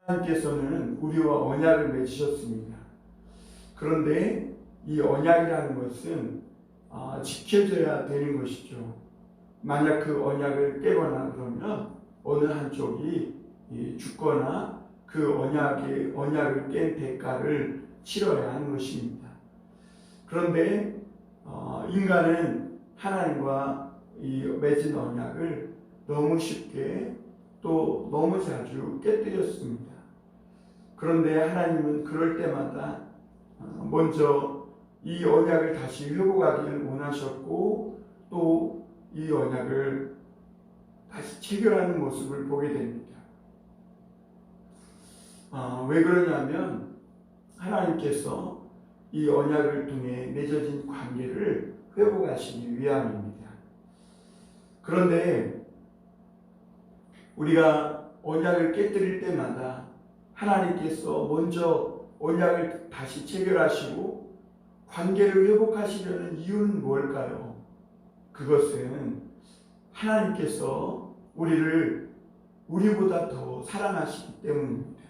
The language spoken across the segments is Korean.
하나님께서는 우리와 언약을 맺으셨습니다. 그런데 이 언약이라는 것은 지켜져야 되는 것이죠. 만약 그 언약을 깨거나 그러면 어느 한쪽이 죽거나 그 언약을 깬 대가를 치러야 하는 것입니다. 그런데 인간은 하나님과 이 맺은 언약을 너무 쉽게 또 너무 자주 깨뜨렸습니다. 그런데 하나님은 그럴 때마다 먼저 이 언약을 다시 회복하기를 원하셨고 또 이 언약을 다시 체결하는 모습을 보게 됩니다. 왜 그러냐면 하나님께서 이 언약을 통해 맺어진 관계를 회복하시기 위함입니다. 그런데 우리가 언약을 깨뜨릴 때마다 하나님께서 먼저 언약을 다시 체결하시고 관계를 회복하시려는 이유는 뭘까요? 그것은 하나님께서 우리를 우리보다 더 사랑하시기 때문입니다.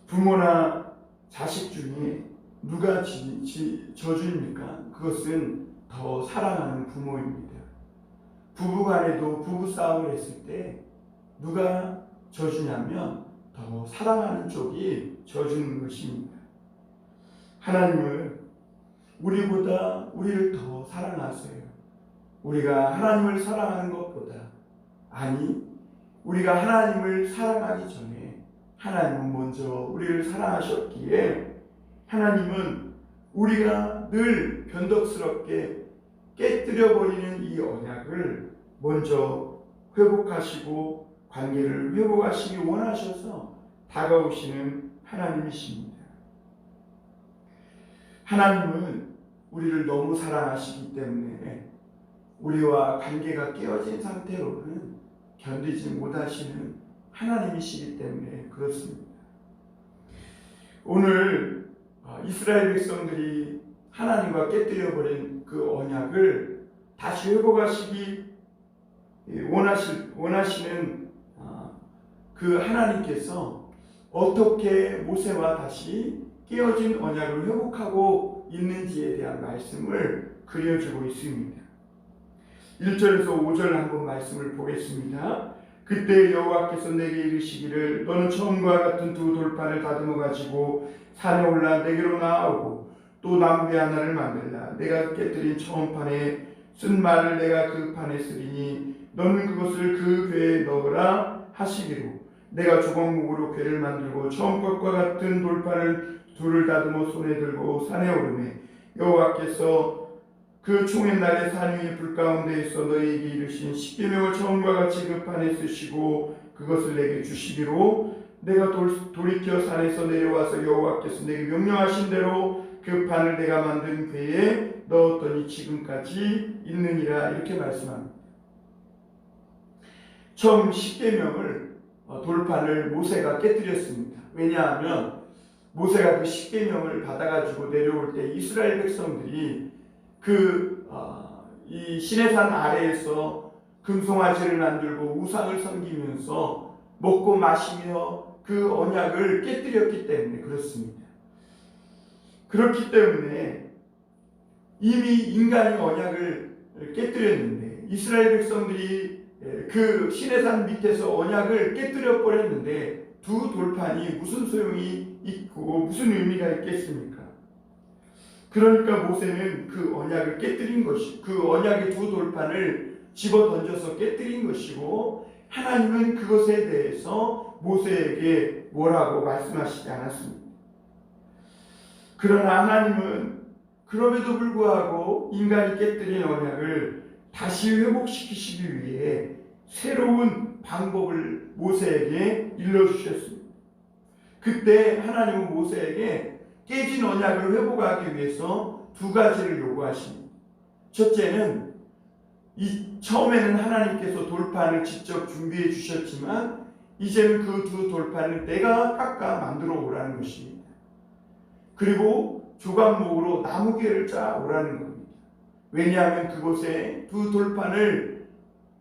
부모나 자식 중에 누가 져줍니까? 그것은 더 사랑하는 부모입니다. 부부간에도 부부싸움을 했을 때 누가 져주냐면 더 사랑하는 쪽이 져주는 것입니다. 하나님은 우리를 더 사랑하세요. 우리가 하나님을 사랑하는 것보다 우리가 하나님을 사랑하기 전에 하나님은 먼저 우리를 사랑하셨기에 하나님은 우리가 늘 변덕스럽게 깨뜨려버리는 이 언약을 먼저 회복하시고 관계를 회복하시기 원하셔서 다가오시는 하나님이십니다. 하나님은 우리를 너무 사랑하시기 때문에 우리와 관계가 깨어진 상태로는 견디지 못하시는 하나님이시기 때문에 그렇습니다. 오늘 이스라엘 백성들이 하나님과 깨뜨려버린 그 언약을 다시 회복하시기 원하시는 그 하나님께서 어떻게 모세와 다시 깨어진 언약을 회복하고 있는지에 대한 말씀을 그려주고 있습니다. 1절에서 5절 한번 말씀을 보겠습니다. 그때 여호와께서 내게 이르시기를 너는 처음과 같은 두 돌판을 다듬어 가지고 산에 올라 내게로 나아오고 또 나무배 하나를 만들라. 내가 깨뜨린 처음 판에 쓴 말을 내가 그 판에 쓰리니 너는 그것을 그 궤에 넣으라 하시기로 내가 조각목으로 궤를 만들고 처음 것과 같은 돌판을 둘을 다듬어 손에 들고 산에 오르매 여호와께서 그 총의 날에 산 위의 불 가운데에서 너희에게 이르신 십계명을 처음과 같이 그 판에 쓰시고 그것을 내게 주시기로 내가 돌이켜 산에서 내려와서 여호와께서 내게 명령하신 대로 그 판을 내가 만든 궤에 넣었더니 지금까지 있느니라. 이렇게 말씀합니다. 처음 십계명을 돌판을 모세가 깨뜨렸습니다. 왜냐하면 모세가 그 십계명을 받아가지고 내려올 때 이스라엘 백성들이 이 시내산 아래에서 금송아지를 만들고 우상을 섬기면서 먹고 마시며 그 언약을 깨뜨렸기 때문에 그렇습니다. 그렇기 때문에 이미 인간이 언약을 깨뜨렸는데 이스라엘 백성들이 그 시내산 밑에서 언약을 깨뜨려 버렸는데 두 돌판이 무슨 소용이 있고 무슨 의미가 있겠습니까? 그러니까 모세는 그 언약을 깨뜨린 것이 그 언약의 두 돌판을 집어 던져서 깨뜨린 것이고 하나님은 그것에 대해서 모세에게 뭐라고 말씀하시지 않았습니다. 그러나 하나님은 그럼에도 불구하고 인간이 깨뜨린 언약을 다시 회복시키시기 위해 새로운 방법을 모세에게 일러주셨습니다. 그때 하나님은 모세에게 깨진 언약을 회복하기 위해서 두 가지를 요구하십니다. 첫째는 처음에는 하나님께서 돌판을 직접 준비해 주셨지만 이제는 그 두 돌판을 내가 깎아 만들어 오라는 것입니다. 그리고 조각목으로 나무괴를 짜 오라는 겁니다. 왜냐하면 그곳에 두 돌판을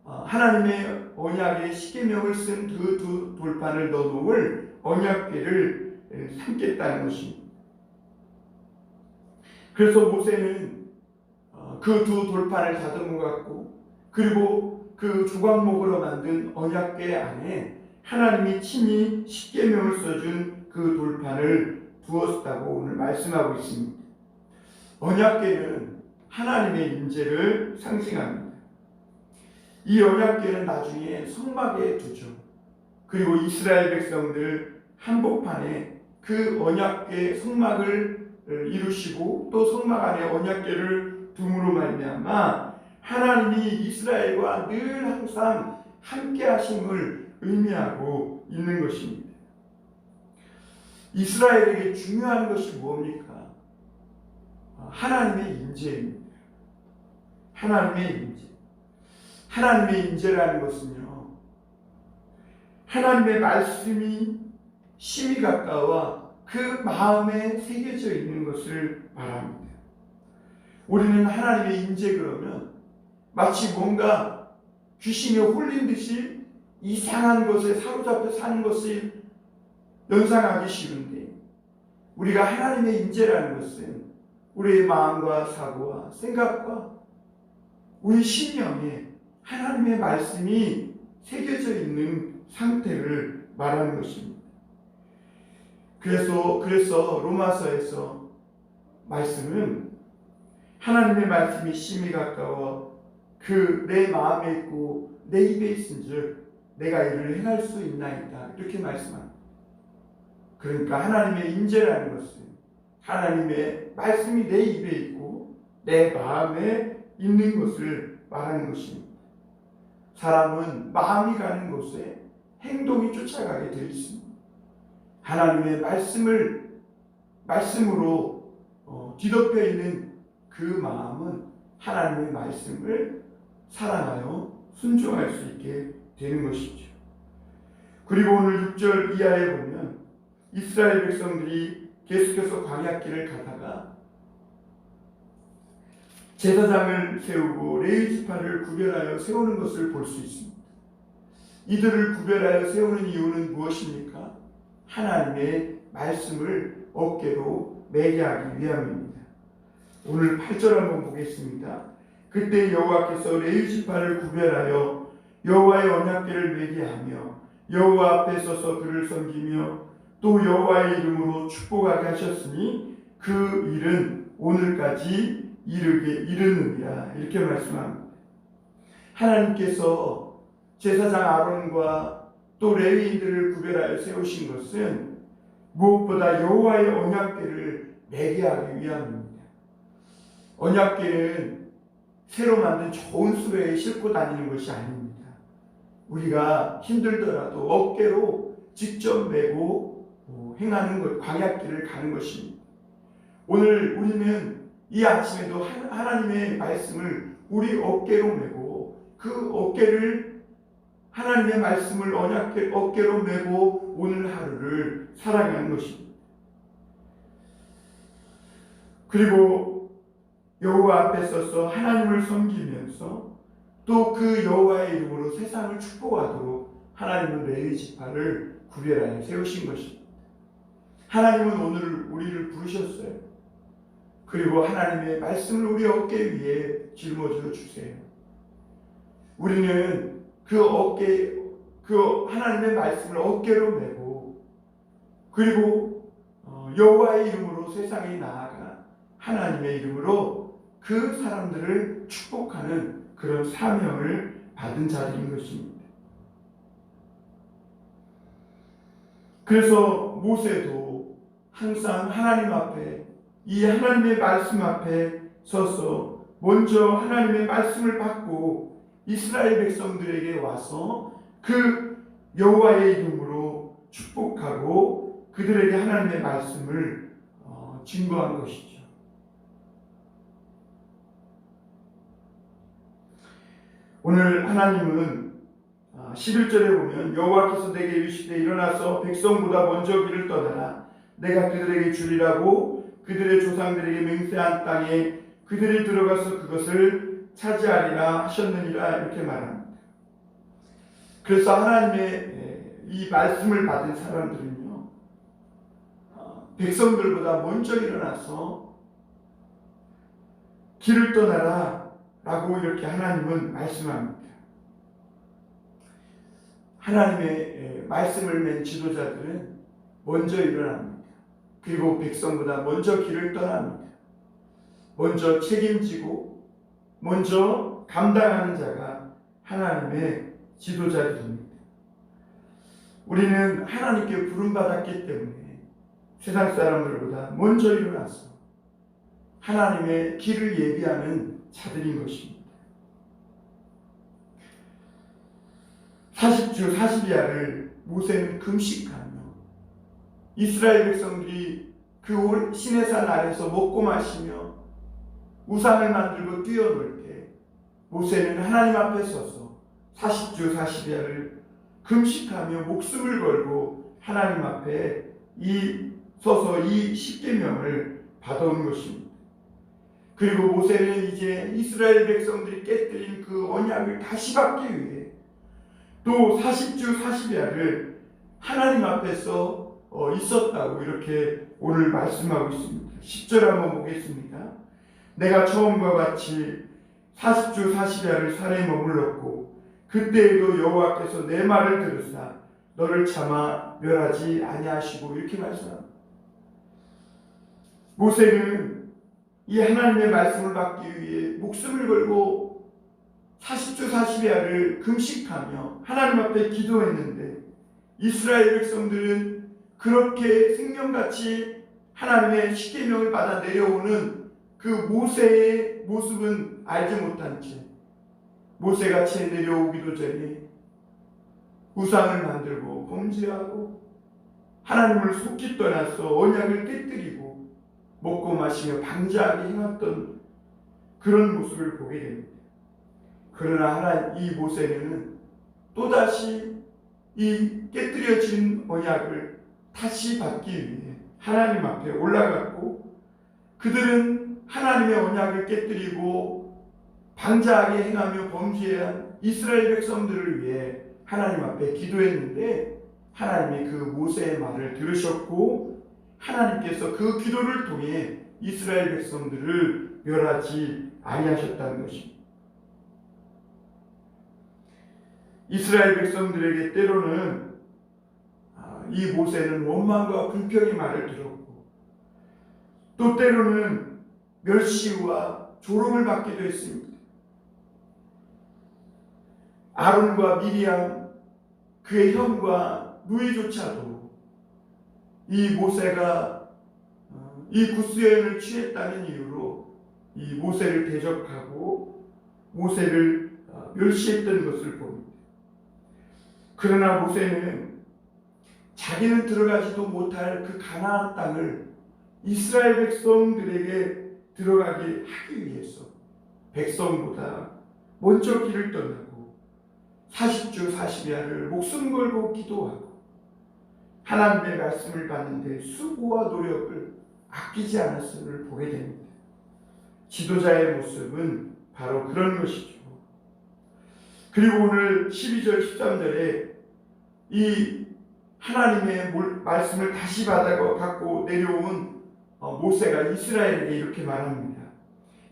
하나님의 언약의 십계명을 쓴 그 두 돌판을 넣어놓을 언약궤를 삼겠다는 것입니다. 그래서 모세는 그 두 돌판을 다듬어 갖고 그리고 그 조각목으로 만든 언약궤 안에 하나님이 친히 십계명을 써준 그 돌판을 두었다고 오늘 말씀하고 있습니다. 언약궤는 하나님의 임재를 상징합니다. 이 언약궤는 나중에 성막에 두죠. 그리고 이스라엘 백성들 한복판에 그 언약궤 성막을 이루시고 또 성막 안에 언약궤를 둠으로 말미암아 하나님이 이스라엘과 늘 항상 함께 하심을 의미하고 있는 것입니다. 이스라엘에게 중요한 것이 뭡니까? 하나님의 임재입니다. 하나님의 임재. 하나님의 임재라는 것은요, 하나님의 말씀이 심히 가까워 그 마음에 새겨져 있는 것을 말합니다. 우리는 하나님의 임재 그러면 마치 뭔가 귀신에 홀린 듯이 이상한 것에 사로잡혀 사는 것을 연상하기 쉬운데, 우리가 하나님의 임재라는 것은 우리의 마음과 사고와 생각과 우리 심령에 하나님의 말씀이 새겨져 있는 상태를 말하는 것입니다. 그래서 로마서에서 말씀은 하나님의 말씀이 심히 가까워 그 내 마음에 있고 내 입에 있은즉 내가 이를 행할 수 있나이다, 이렇게 말씀합니다. 그러니까 하나님의 임재라는 것은 하나님의 말씀이 내 입에 있고 내 마음에 있는 것을 말하는 것입니다. 사람은 마음이 가는 곳에 행동이 쫓아가게 되어 있습니다. 하나님의 말씀으로 뒤덮여 있는 그 마음은 하나님의 말씀을 사랑하여 순종할 수 있게 되는 것이죠. 그리고 오늘 6절 이하에 보면 이스라엘 백성들이 계속해서 광야길을 가다가 제사장을 세우고 레위 지파를 구별하여 세우는 것을 볼 수 있습니다. 이들을 구별하여 세우는 이유는 무엇입니까? 하나님의 말씀을 어깨로 매게 하기 위함입니다. 오늘 8절 한번 보겠습니다. 그때 여호와께서 레위 지파를 구별하여 여호와의 언약궤를 매게 하며 여호와 앞에 서서 그를 섬기며 또 여호와의 이름으로 축복하게 하셨으니 그 일은 오늘까지 이르느니라, 이렇게 말씀합니다. 하나님께서 제사장 아론과 또 레위인들을 구별하여 세우신 것은 무엇보다 여호와의 언약궤를 매게 하기 위함입니다. 언약궤는 새로 만든 좋은 수레에 싣고 다니는 것이 아닙니다. 우리가 힘들더라도 어깨로 직접 메고 행하는 것, 광야길을 가는 것입니다. 오늘 우리는 이 아침에도 하나님의 말씀을 우리 어깨로 메고 그 어깨를 하나님의 말씀을 어깨로 메고 오늘 하루를 살아가는 것입니다. 그리고 여호와 앞에 서서 하나님을 섬기면서 또 그 여호와의 이름으로 세상을 축복하도록 하나님은 레위 지파를 구별하여 세우신 것입니다. 하나님은 오늘 우리를 부르셨어요. 그리고 하나님의 말씀을 우리 어깨 위에 짊어져 주세요. 우리는 그 하나님의 말씀을 어깨로 메고 그리고 여호와의 이름으로 세상에 나아가 하나님의 이름으로 그 사람들을 축복하는 그런 사명을 받은 자들인 것입니다. 그래서 모세도 항상 하나님 앞에, 이 하나님의 말씀 앞에 서서 먼저 하나님의 말씀을 받고 이스라엘 백성들에게 와서 그 여호와의 이름으로 축복하고 그들에게 하나님의 말씀을 증거한 것이죠. 오늘 하나님은 11절에 보면 여호와께서 내게 이르시되 일어나서 백성보다 먼저 길을 떠나라. 내가 그들에게 주리라고 그들의 조상들에게 맹세한 땅에 그들이 들어가서 그것을 차지하리라 하셨느니라, 이렇게 말합니다. 그래서 하나님의 이 말씀을 받은 사람들은요, 백성들보다 먼저 일어나서 길을 떠나라 라고 이렇게 하나님은 말씀합니다. 하나님의 말씀을 맨 지도자들은 먼저 일어납니다. 그리고 백성보다 먼저 길을 떠납니다. 먼저 책임지고 먼저 감당하는 자가 하나님의 지도자가 됩니다. 우리는 하나님께 부름받았기 때문에 세상 사람들보다 먼저 일어나서 하나님의 길을 예비하는 자들인 것입니다. 40주 40야를 모세는 금식하며 이스라엘 백성들이 그 시내산 아래서 먹고 마시며 우상을 만들고 뛰어놀 때 모세는 하나님 앞에 서서 40주 40야를 금식하며 목숨을 걸고 하나님 앞에 서서 이 십계명을 받아온 것입니다. 그리고 모세는 이제 이스라엘 백성들이 깨뜨린 그 언약을 다시 받기 위해 또 40주 40야를 하나님 앞에서 있었다고 이렇게 오늘 말씀하고 있습니다. 10절 한번 보겠습니다. 내가 처음과 같이 40주 40야를 산에 머물렀고 그때에도 여호와께서 내 말을 들으사 너를 차마 멸하지 아니하시고 이렇게 말씀합니다. 모세는 이 하나님의 말씀을 받기 위해 목숨을 걸고 40주 40야를 금식하며 하나님 앞에 기도했는데 이스라엘 백성들은 그렇게 생명같이 하나님의 십계명을 받아 내려오는 그 모세의 모습은 알지 못한 채 모세가 채 내려오기도 전에 우상을 만들고 범죄하고 하나님을 속히 떠나서 언약을 깨뜨리고 먹고 마시며 방자하게 행했던 그런 모습을 보게 됩니다. 그러나 이 모세는 또다시 이 깨뜨려진 언약을 다시 받기 위해 하나님 앞에 올라갔고 그들은 하나님의 언약을 깨뜨리고 방자하게 행하며 범죄한 이스라엘 백성들을 위해 하나님 앞에 기도했는데 하나님이 그 모세의 말을 들으셨고 하나님께서 그 기도를 통해 이스라엘 백성들을 멸하지 아니하셨다는 것입니다. 이스라엘 백성들에게 때로는 이 모세는 원망과 불평의 말을 들었고 또 때로는 멸시와 조롱을 받기도 했습니다. 아론과 미리암 그의 형과 누이조차도 이 모세가 이 구스여인을 취했다는 이유로 이 모세를 대적하고 모세를 멸시했던 것을 봅니다. 그러나 모세는 자기는 들어가지도 못할 그 가나안 땅을 이스라엘 백성들에게 들어가게 하기 위해서 백성보다 먼저 길을 떠나고 40주 40야를 목숨 걸고 기도하고 하나님의 말씀을 받는데 수고와 노력을 아끼지 않았음을 보게 됩니다. 지도자의 모습은 바로 그런 것이죠. 그리고 오늘 12절 13절에 이 하나님의 말씀을 다시 받고 내려온 모세가 이스라엘에게 이렇게 말합니다.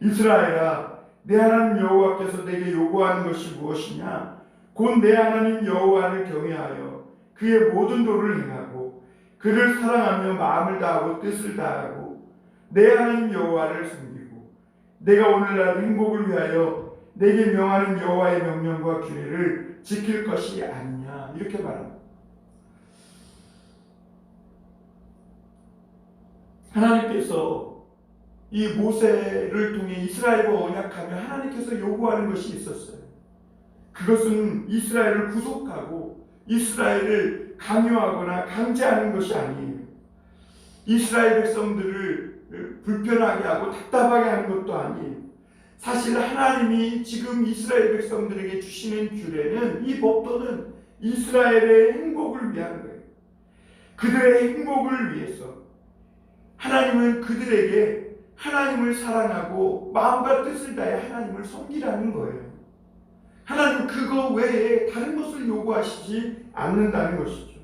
이스라엘아, 내 하나님 여호와께서 내게 요구하는 것이 무엇이냐? 곧 내 하나님 여호와를 경외하여 그의 모든 도를 행하고 그를 사랑하며 마음을 다하고 뜻을 다하고 내 하나님 여호와를 섬기고 내가 오늘날 행복을 위하여 내게 명하는 여호와의 명령과 규례를 지킬 것이 아니냐 이렇게 말합니다. 하나님께서 이 모세를 통해 이스라엘과 언약하며 하나님께서 요구하는 것이 있었어요. 그것은 이스라엘을 구속하고 이스라엘을 강요하거나 강제하는 것이 아니에요. 이스라엘 백성들을 불편하게 하고 답답하게 하는 것도 아니에요. 사실 하나님이 지금 이스라엘 백성들에게 주시는 규례는 이 법도는 이스라엘의 행복을 위한 거예요. 그들의 행복을 위해서 하나님은 그들에게 하나님을 사랑하고 마음과 뜻을 다해 하나님을 섬기라는 거예요. 하나님 그거 외에 다른 것을 요구하시지 않는다는 것이죠.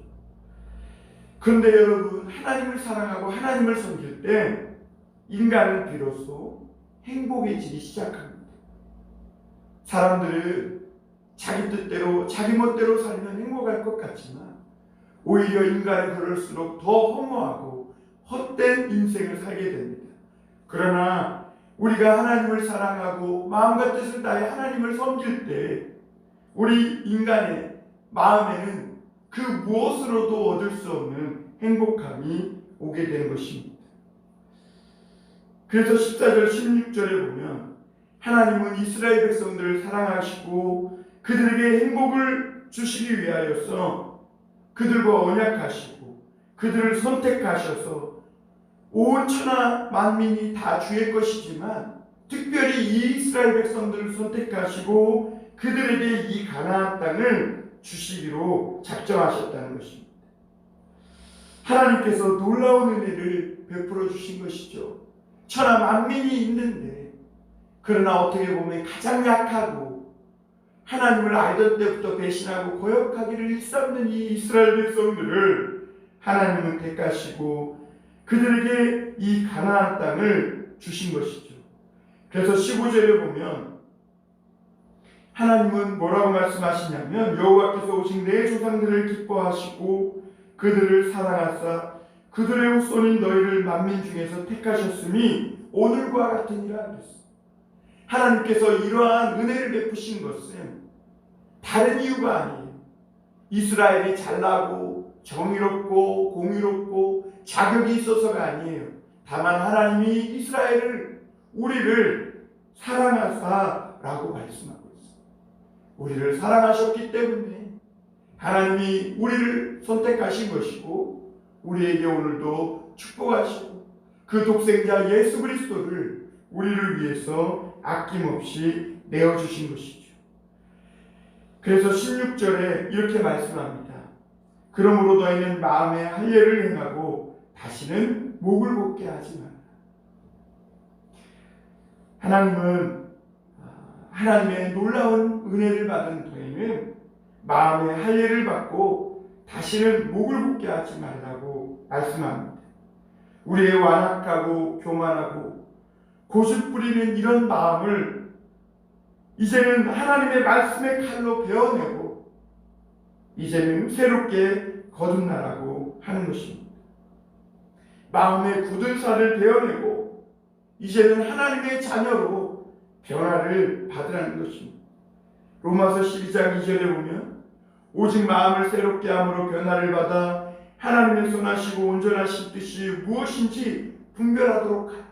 그런데 여러분, 하나님을 사랑하고 하나님을 섬길 때 인간은 비로소 행복해지기 시작합니다. 사람들은 자기 뜻대로 자기 멋대로 살면 행복할 것 같지만 오히려 인간은 그럴수록 더 허무하고 헛된 인생을 살게 됩니다. 그러나 우리가 하나님을 사랑하고 마음과 뜻을 다해 하나님을 섬길 때 우리 인간의 마음에는 그 무엇으로도 얻을 수 없는 행복감이 오게 되는 것입니다. 그래서 14절 16절에 보면 하나님은 이스라엘 백성들을 사랑하시고 그들에게 행복을 주시기 위하여서 그들과 언약하시고 그들을 선택하셔서 온 천하 만민이 다 주의 것이지만 특별히 이 이스라엘 백성들을 선택하시고 그들에게 이 가나안 땅을 주시기로 작정하셨다는 것입니다. 하나님께서 놀라운 은혜를 베풀어 주신 것이죠. 천하 만민이 있는데 그러나 어떻게 보면 가장 약하고 하나님을 알던 때부터 배신하고 거역하기를 일삼는 이 이스라엘 백성들을 하나님은 택하시고 그들에게 이 가나안 땅을 주신 것이죠. 그래서 15절에 보면 하나님은 뭐라고 말씀하시냐면 여호와께서 오신 내 조상들을 기뻐하시고 그들을 사랑하사 그들의 후손인 너희를 만민 중에서 택하셨으니 오늘과 같으니라 그랬습니다. 하나님께서 이러한 은혜를 베푸신 것은 다른 이유가 아니에요. 이스라엘이 잘나고 정의롭고 공의롭고 자격이 있어서가 아니에요. 다만 하나님이 이스라엘을 우리를 사랑하사라고 말씀하고 있어요. 우리를 사랑하셨기 때문에 하나님이 우리를 선택하신 것이고 우리에게 오늘도 축복하시고 그 독생자 예수 그리스도를 우리를 위해서 아낌없이 내어주신 것이죠. 그래서 16절에 이렇게 말씀합니다. 그러므로 너희는 마음에 할례를 행하고 다시는 목을 곱게 하지 마라. 하나님은 하나님의 놀라운 은혜를 받은 너희는 마음에 할례를 받고 다시는 목을 곱게 하지 말라고 말씀합니다. 우리의 완악하고 교만하고 고집 부리는 이런 마음을 이제는 하나님의 말씀의 칼로 베어내고 이제는 새롭게 거듭나라고 하는 것입니다. 마음의 굳은 살을 베어내고 이제는 하나님의 자녀로 변화를 받으라는 것입니다. 로마서 12장 2절에 보면 오직 마음을 새롭게 함으로 변화를 받아 하나님의 선하시고 온전하신 뜻이 무엇인지 분별하도록 하라.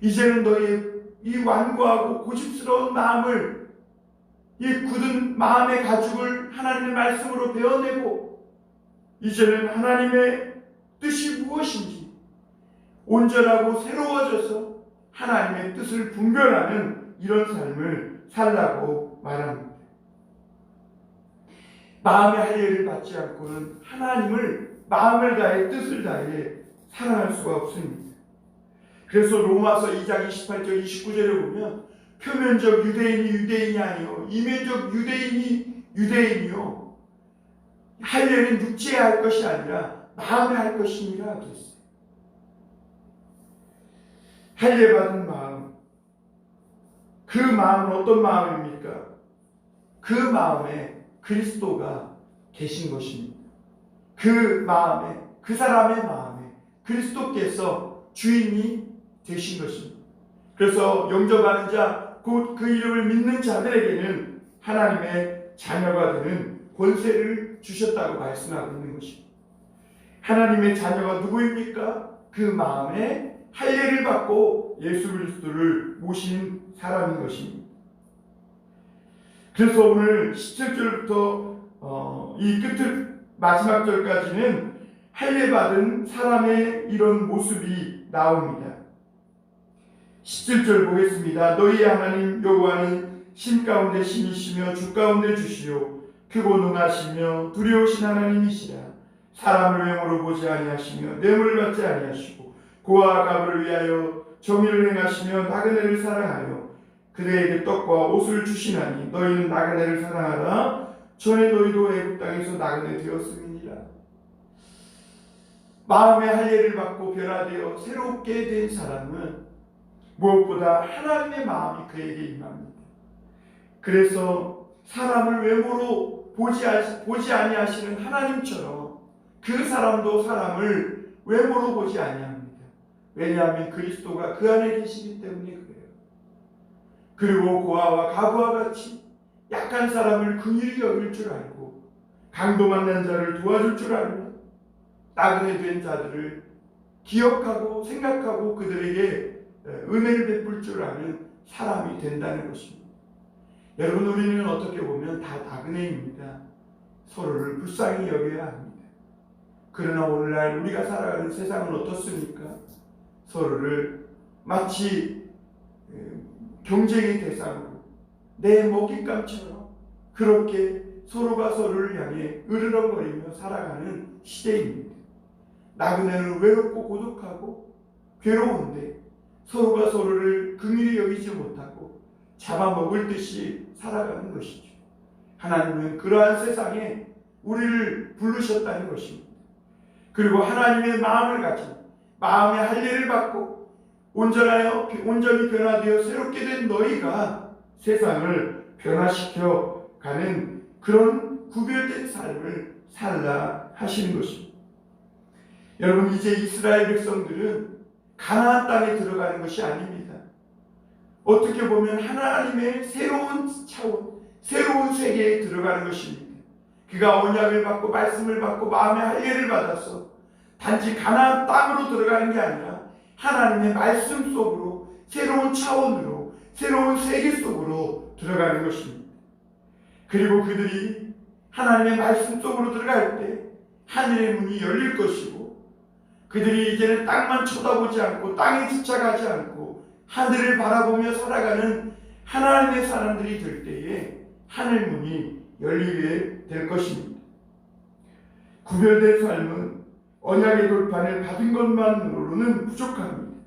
이제는 너희 이 완고하고 고집스러운 마음을 이 굳은 마음의 가죽을 하나님의 말씀으로 베어내고 이제는 하나님의 뜻이 무엇인지 온전하고 새로워져서 하나님의 뜻을 분별하는 이런 삶을 살라고 말합니다. 마음의 할례를 받지 않고는 하나님을 마음을 다해 뜻을 다해 사랑할 수가 없습니다. 그래서 로마서 2장 28절 29절에 보면 표면적 유대인이 유대인이 아니요 이면적 유대인이 유대인이요 할례는 육체에 할 것이 아니라 마음에 할 것이니라 그랬어요. 할례 받은 마음, 그 마음은 어떤 마음입니까? 그 마음에 그리스도가 계신 것입니다. 그 마음에, 그 사람의 마음에 그리스도께서 주인이 되신 것입니다. 그래서 영접하는 자, 곧 그 이름을 믿는 자들에게는 하나님의 자녀가 되는 권세를 주셨다고 말씀하고 있는 것입니다. 하나님의 자녀가 누구입니까? 그 마음에 할례를 받고 예수 그리스도를 모신 사람인 것입니다. 그래서 오늘 17절부터 이 끝을 마지막 절까지는 할례 받은 사람의 이런 모습이 나옵니다. 17절 보겠습니다. 너희의 하나님 여호와는 신 가운데 신이시며 주 가운데 주시요 크고 능하시며 두려우신 하나님이시라. 사람을 외모로 보지 아니하시며 뇌물을 받지 아니하시고 고아와 가부를 위하여 정의를 행하시며 나그네를 사랑하여 그들에게 떡과 옷을 주시나니 너희는 나그네를 사랑하라. 전에 너희도 애굽 땅에서 나그네 되었음이니라. 마음의 할례를 받고 변화되어 새롭게 된 사람은 무엇보다 하나님의 마음이 그에게 임합니다. 그래서 사람을 외모로 보지 아니하시는 하나님처럼 그 사람도 사람을 외모로 보지 아니합니다. 왜냐하면 그리스도가 그 안에 계시기 때문에 그래요. 그리고 고아와 가부와 같이 약한 사람을 긍휼히 여길 줄 알고 강도 만난 자를 도와줄 줄 알고 나그네 된 자들을 기억하고 생각하고 그들에게 은혜를 베풀 줄 아는 사람이 된다는 것입니다. 여러분, 우리는 어떻게 보면 다 나그네입니다. 서로를 불쌍히 여겨야 합니다. 그러나 오늘날 우리가 살아가는 세상은 어떻습니까? 서로를 마치 경쟁의 대상으로 내 먹잇감처럼 그렇게 서로가 서로를 향해 으르렁거리며 살아가는 시대입니다. 나그네는 외롭고 고독하고 괴로운데 서로가 서로를 긍휼히 여기지 못하고 잡아먹을 듯이 살아가는 것이죠. 하나님은 그러한 세상에 우리를 부르셨다는 것입니다. 그리고 하나님의 마음을 가진 마음의 할례를 받고 온전히 변화되어 새롭게 된 너희가 세상을 변화시켜 가는 그런 구별된 삶을 살라 하시는 것입니다. 여러분, 이제 이스라엘 백성들은 가나안 땅에 들어가는 것이 아닙니다. 어떻게 보면 하나님의 새로운 차원, 새로운 세계에 들어가는 것입니다. 그가 언약을 받고 말씀을 받고 마음의 할례를 받아서 단지 가나안 땅으로 들어가는 게 아니라 하나님의 말씀 속으로 새로운 차원으로 새로운 세계 속으로 들어가는 것입니다. 그리고 그들이 하나님의 말씀 속으로 들어갈 때 하늘의 문이 열릴 것이고 그들이 이제는 땅만 쳐다보지 않고 땅에 집착하지 않고 하늘을 바라보며 살아가는 하나님의 사람들이 될 때에 하늘 문이 열리게 될 것입니다. 구별된 삶은 언약의 돌판을 받은 것만으로는 부족합니다.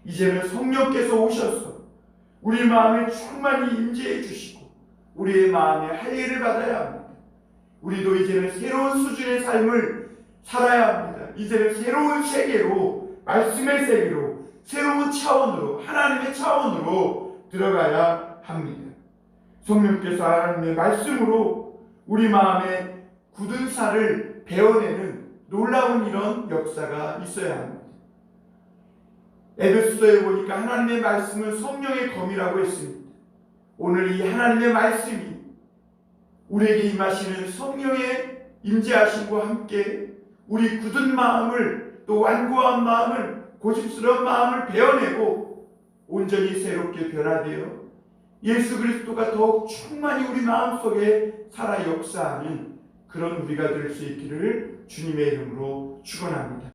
이제는 성령께서 오셔서 우리 마음에 충만히 임재해 주시고 우리의 마음에 할례를 받아야 합니다. 우리도 이제는 새로운 수준의 삶을 살아야 합니다. 이제는 새로운 세계로, 말씀의 세계로, 새로운 차원으로, 하나님의 차원으로 들어가야 합니다. 성령께서 하나님의 말씀으로 우리 마음에 굳은 살을 베어내는 놀라운 이런 역사가 있어야 합니다. 에베소서에 보니까 하나님의 말씀은 성령의 검이라고 했습니다. 오늘 이 하나님의 말씀이 우리에게 임하시는 성령의 임재하심과 함께 우리 굳은 마음을 또 완고한 마음을 고집스러운 마음을 베어내고 온전히 새롭게 변화되어 예수 그리스도가 더욱 충만히 우리 마음속에 살아 역사하는 그런 우리가 될 수 있기를 주님의 이름으로 축원합니다.